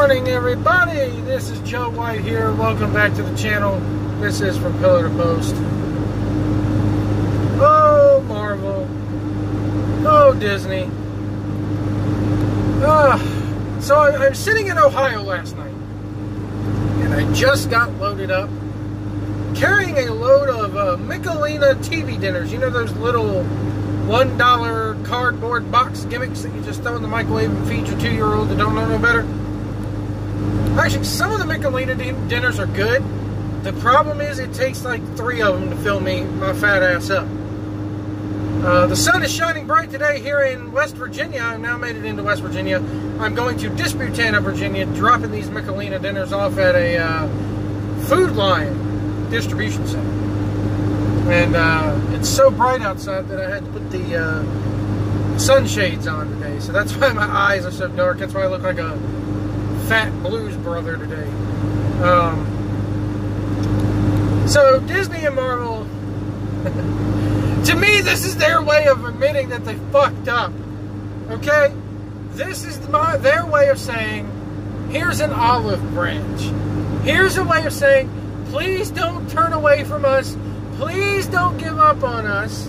morning, everybody. This is Joe White here. Welcome back to the channel. This is From Pillar to Post. Oh, Marvel. Oh, Disney. So I'm sitting in Ohio last night, and I just got loaded up, carrying a load of Michelina TV dinners. You know those little $1 cardboard box gimmicks that you just throw in the microwave and feed your 2-year-old that don't know no better? Actually, some of the Michelina dinners are good. The problem is it takes like 3 of them to fill my fat ass up. The sun is shining bright today here in West Virginia. I've now made it into West Virginia. I'm going to Disputanta, Virginia, dropping these Michelina dinners off at a Food Lion distribution center. And it's so bright outside that I had to put the sunshades on today. So that's why my eyes are so dark. That's why I look like a fat blues brother today. So Disney and Marvel, to me, this is their way of admitting that they fucked up. Okay? This is their way of saying, here's an olive branch. Here's a way of saying, please don't turn away from us. Please don't give up on us.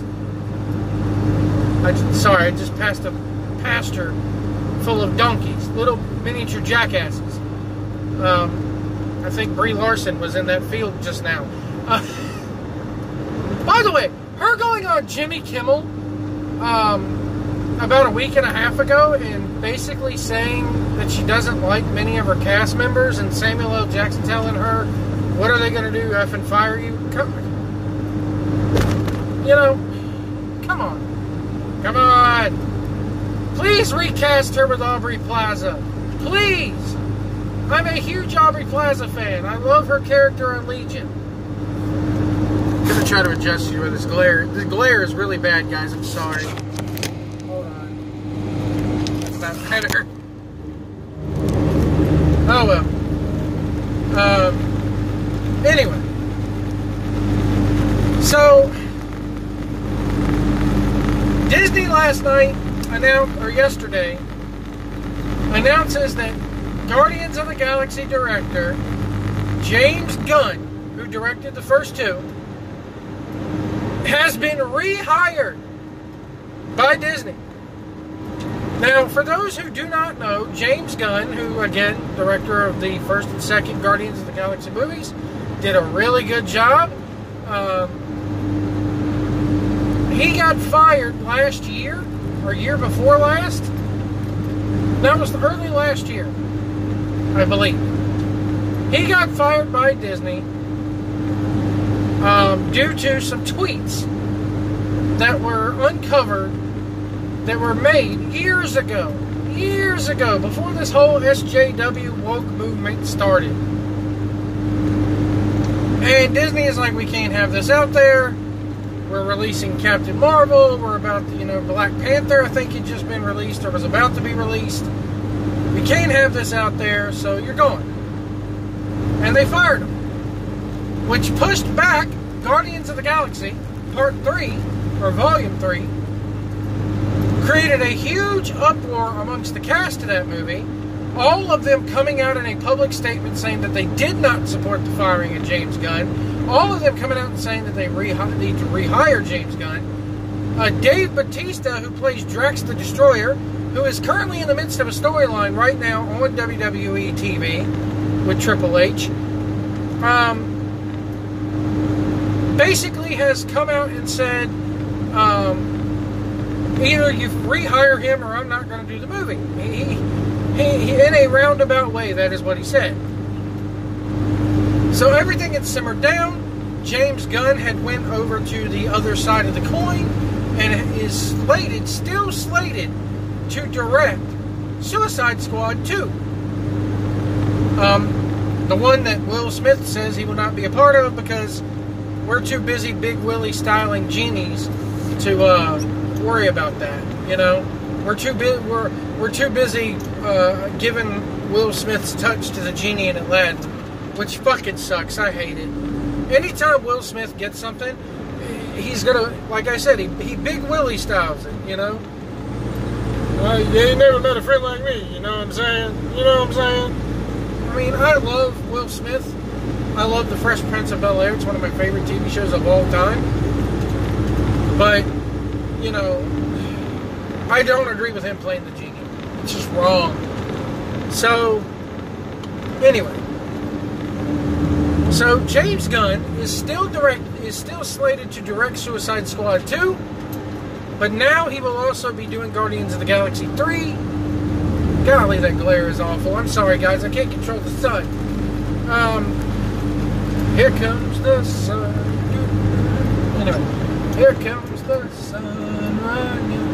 I just passed a pasture full of donkeys, little miniature jackasses. I think Brie Larson was in that field just now. By the way, her going on Jimmy Kimmel about a week and a half ago and basically saying that she doesn't like many of her cast members, and Samuel L. Jackson telling her, what are they going to do, effing fire you? Come on. Come on. Please recast her with Aubrey Plaza. Please. I'm a huge Aubrey Plaza fan. I love her character on Legion. I'm going to try to adjust you with this glare. The glare is really bad, guys. I'm sorry. Hold on. That's not better. Oh, well. Anyway. So, Disney last night yesterday announces that Guardians of the Galaxy director James Gunn, who directed the first 2, has been rehired by Disney. Now, for those who do not know, James Gunn, who, again, director of the first and second Guardians of the Galaxy movies, did a really good job. He got fired last year, or year before last. That was early last year, I believe. He got fired by Disney due to some tweets that were uncovered, that were made years ago, before this whole SJW woke movement started. And Disney is like, we can't have this out there. We're releasing Captain Marvel. We're about to, Black Panther, I think had just been released or was about to be released. We can't have this out there, so you're gone. And they fired him, which pushed back Guardians of the Galaxy Part 3, or Volume 3, created a huge uproar amongst the cast of that movie, all of them coming out in a public statement saying that they did not support the firing of James Gunn, all of them coming out and saying that they need to rehire James Gunn. Dave Bautista, who plays Drax the Destroyer, who is currently in the midst of a storyline right now on WWE TV with Triple H, basically has come out and said, either you rehire him or I'm not going to do the movie. He in a roundabout way, that is what he said. So everything had simmered down. James Gunn had went over to the other side of the coin and is still slated to direct Suicide Squad 2. The one that Will Smith says he will not be a part of because we're too busy Big Willie styling genies to worry about that. We're too busy giving Will Smith's touch to the genie in Aladdin, which fucking sucks. I hate it. Anytime Will Smith gets something, he's gonna, like I said, he Big Willie styles it. You ain't never met a friend like me. You know what I'm saying? I mean, I love Will Smith. I love The Fresh Prince of Bel-Air. It's one of my favorite TV shows of all time. But, you know, I don't agree with him playing the genie. It's just wrong. So, anyway. So, James Gunn is still slated to direct Suicide Squad 2. But now he will also be doing Guardians of the Galaxy 3. Golly, that glare is awful. I'm sorry, guys. I can't control the sun. Here comes the sun. Anyway, here comes the sun running.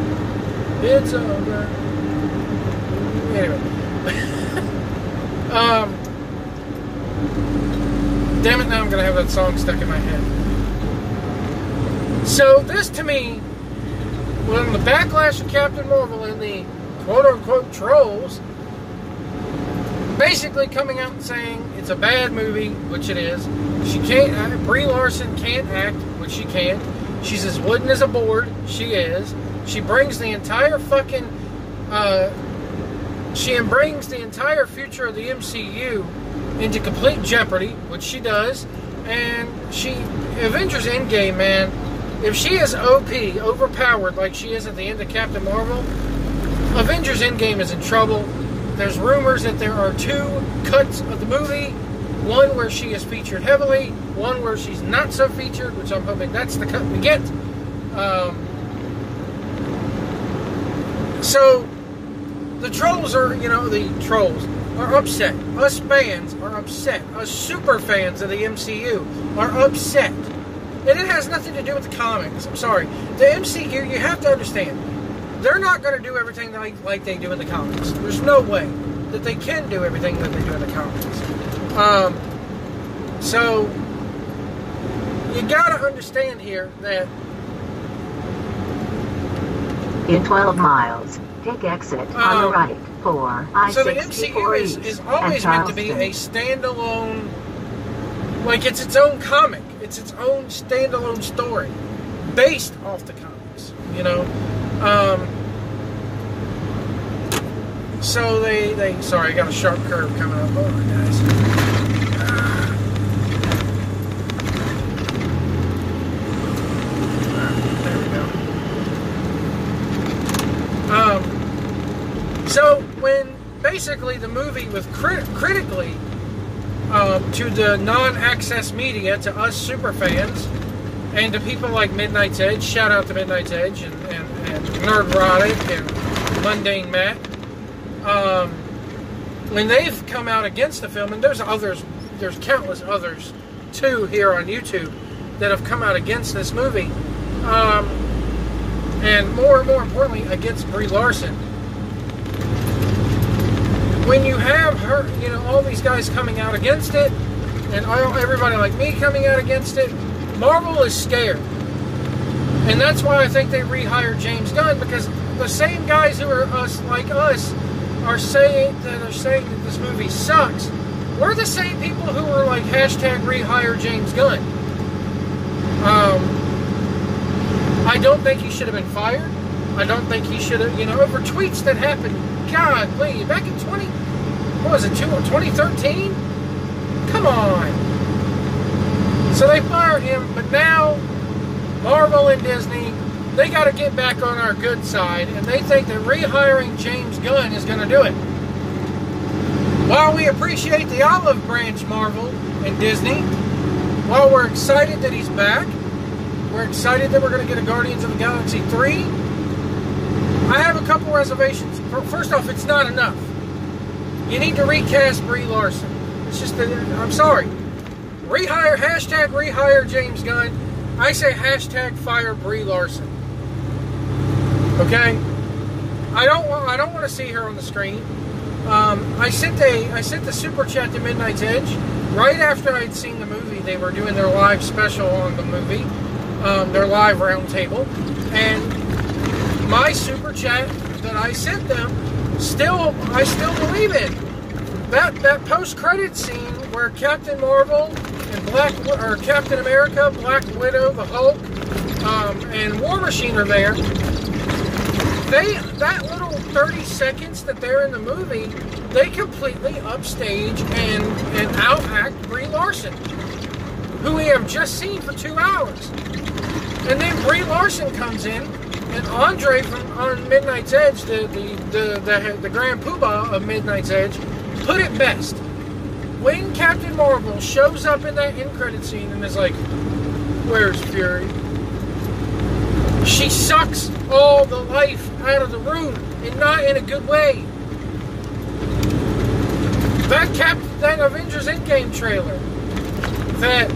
It's alright. Anyway. Damn it, now I'm going to have that song stuck in my head. So, this to me, when the backlash of Captain Marvel and the quote-unquote trolls basically coming out and saying it's a bad movie, which it is. She can't act. Brie Larson can't act, which she can't. She's as wooden as a board. She is. She brings the entire fucking she brings the entire future of the MCU into complete jeopardy, which she does. And Avengers Endgame, man, if she is OP, overpowered like she is at the end of Captain Marvel, Avengers Endgame is in trouble. There's rumors that there are 2 cuts of the movie. One where she is featured heavily. One where she's not so featured, which I'm hoping that's the cut we get. So, the trolls are upset. Us fans are upset. Us super fans of the MCU are upset. And it has nothing to do with the comics. I'm sorry. The MCU, you have to understand, they're not going to do everything like they do in the comics. There's no way that they can do everything that they do in the comics. So, you got to understand here that in 12 miles, take exit on the right for I-64 so the MCU is always meant to be a standalone, like it's its own comic. It's its own standalone story based off the comics, you know. So they sorry, I got a sharp curve coming up. Oh, guys. There we go. So when basically the movie was critically to the non-access media, to us super fans, and to people like Midnight's Edge, shout out to Midnight's Edge and Nerdrotic and Mundane Matt, when they've come out against the film, and there's countless others too here on YouTube that have come out against this movie, and more importantly against Brie Larson. When you have her, you know, all these guys coming out against it, and everybody like me coming out against it, Marvel is scared. And that's why I think they rehired James Gunn, because the same guys who are like us are saying that this movie sucks. We're the same people who are like hashtag rehire James Gunn. I don't think he should have been fired. I don't think he should have, you know, over tweets that happened, golly, back in 2013? Come on. So they fired him, but now Marvel and Disney, they got to get back on our good side, and they think that rehiring James Gunn is going to do it. While we appreciate the olive branch, Marvel and Disney, while we're excited that he's back, we're excited that we're going to get a Guardians of the Galaxy 3, I have a couple reservations. First off, it's not enough. You need to recast Brie Larson. It's just that, I'm sorry. Hashtag rehire James Gunn. I say hashtag fire Brie Larson. Okay? I don't want to see her on the screen. I sent the super chat to Midnight's Edge right after I'd seen the movie. They were doing their live special on the movie, their live roundtable, and my super chat that I sent them, I still believe it. That post-credit scene where Captain Marvel and Captain America, Black Widow, the Hulk, and War Machine are there. That little 30 seconds that they're in the movie, they completely upstage and outact Brie Larson, who we have just seen for 2 hours. And then Brie Larson comes in, and Andre on Midnight's Edge, the Grand Poobah of Midnight's Edge, put it best. When Captain Marvel shows up in that end credit scene and is like, "Where's Fury?" she sucks all the life out of the room, and not in a good way. That Avengers Endgame trailer, that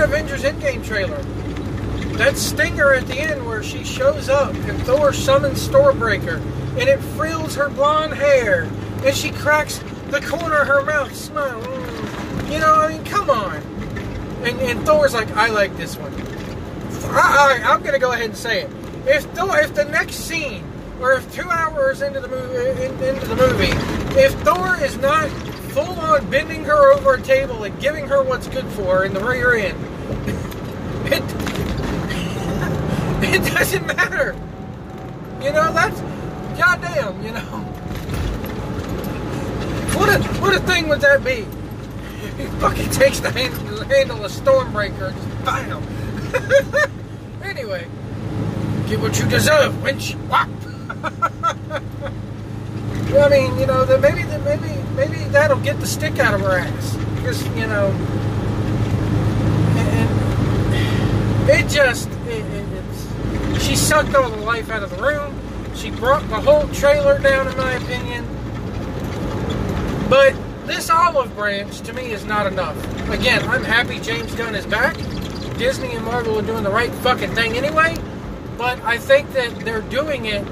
Avengers Endgame trailer, that stinger at the end where she shows up and Thor summons Stormbreaker, and it frills her blonde hair, and she cracks the corner of her mouth, smile. You know, I mean, come on. And Thor's like, "I like this one." I'm gonna go ahead and say it. If the next scene, or if 2 hours into the movie, if Thor is not full on bending her over a table and giving her what's good for her in the rear end, it doesn't matter. You know, that's goddamn. You know, what a thing would that be? He fucking takes the handle of Stormbreaker and just bam. Anyway, get what you deserve, wench. Whop. I mean, you know, that maybe that'll get the stick out of her ass, because you know, and she sucked all the life out of the room. She brought the whole trailer down, in my opinion. But this olive branch, to me, is not enough. Again, I'm happy James Gunn is back. Disney and Marvel are doing the right fucking thing anyway. But I think that they're doing it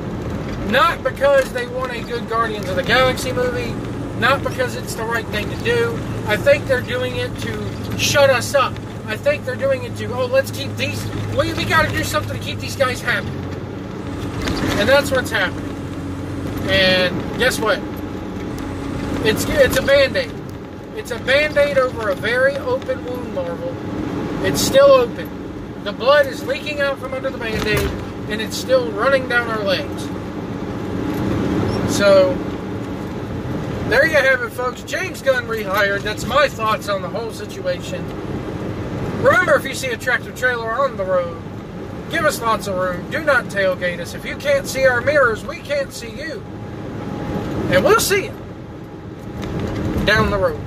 not because they want a good Guardians of the Galaxy movie, not because it's the right thing to do. I think they're doing it to shut us up. I think they're doing it to, let's keep these, we got to do something to keep these guys happy. And that's what's happening. And guess what? It's a Band-Aid. It's a Band-Aid over a very open wound, Marvel. It's still open. The blood is leaking out from under the Band-Aid, and it's still running down our legs. So, there you have it, folks. James Gunn rehired. That's my thoughts on the whole situation. Remember, if you see a tractor trailer on the road, give us lots of room. Do not tailgate us. If you can't see our mirrors, we can't see you. And we'll see you down the road.